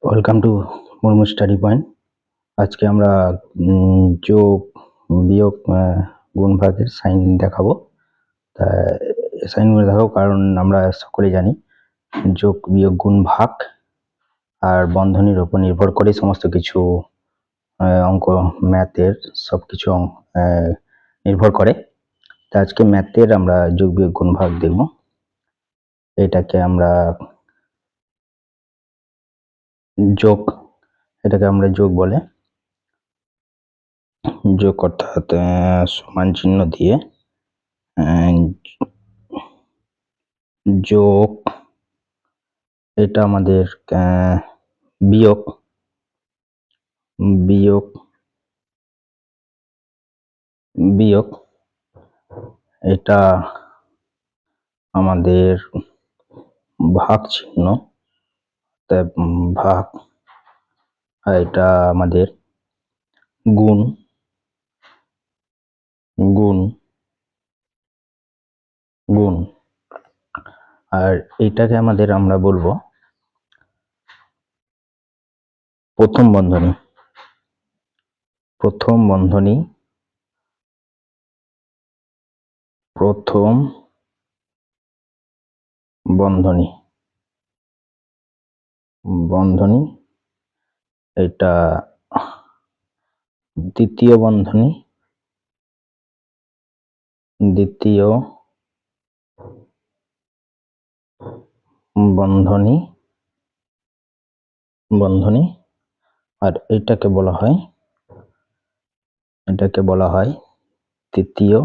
Welcome to Murmu study point. আজকে আমরা যোগ বিয়োগ গুণ ভাগের সাইন দেখাবো। তা সাইনগুলো দেখাবো কারণ আমরা সকলেই জানি যোগ বিয়োগ গুণ ভাগ আর বন্ধনীর উপর নির্ভর করে সমস্ত কিছু অঙ্ক ম্যাথের সব কিছু নির্ভর করে। তা আজকে ম্যাথের আমরা যোগ বিয়োগ গুণ ভাগ দেখব। এটাকে আমরা যোগ বলে। যোগ অর্থাৎ সমান চিহ্ন দিয়ে যোগ, এটা আমাদের বিয়োগ বিয়োগ বিয়োগ এটা আমাদের ভাগ চিহ্ন, ভাগ, আর এটা আমাদের গুণ গুণ গুণ আর এইটাকে আমরা বলবো প্রথম বন্ধনী। প্রথম বন্ধনী বন্ধনী এটা দ্বিতীয় বন্ধনী আর এটাকে বলা হয় তৃতীয়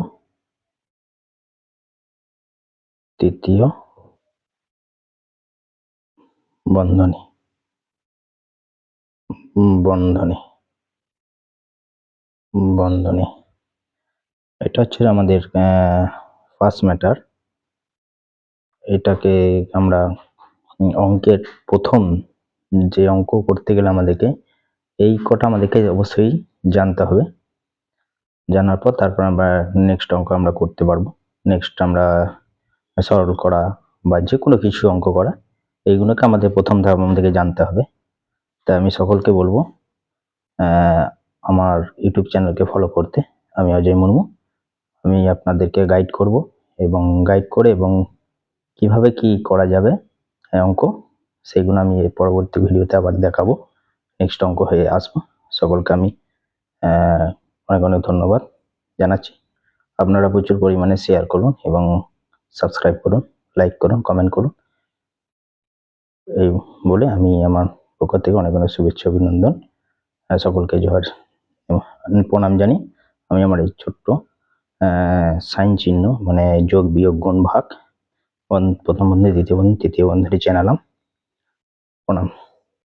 বন্ধনী। এটা হচ্ছে আমাদের ফার্স্ট ম্যাটার। এটাকে আমরা অঙ্কের প্রথম যে অঙ্ক করতে গেলে আমাদেরকে এই কটা অবশ্যই জানতে হবে। জানার পর তারপর আমরা নেক্সট অঙ্ক আমরা করতে পারবো। নেক্সট আমরা সরল করা বা যে কোনো কিছু অঙ্ক করা, এইগুলোকে আমাদের প্রথম ধাপ আমাদেরকে জানতে হবে। তাই আমি সকলকে বলবো আমার ইউটিউব চ্যানেলকে ফলো করতে। আমি অজয় মুর্মু। আমি আপনাদেরকে গাইড করব এবং কিভাবে কি করা যাবে অঙ্ক, সেগুলো আমি পরবর্তী ভিডিওতে আবার দেখাবো। নেক্সট অঙ্ক হয়ে আসবো। সকলকে আমি অনেক অনেক ধন্যবাদ জানাচ্ছি। আপনারা প্রচুর পরিমাণে শেয়ার করুন এবং সাবস্ক্রাইব করুন, লাইক করুন, কমেন্ট করুন। এই বলে আমি আমার পক্ষ থেকে অনেক অনেক শুভেচ্ছা অভিনন্দন, সকলকে জোহার প্রণাম জানি। আমি আমার এই ছোট্ট সাইন চিহ্ন মানে যোগ বিয়োগ গুণ ভাগ প্রথম বন্ধনী, দ্বিতীয় বন্ধনী, তৃতীয় বন্ধনী জানালাম। প্রণাম।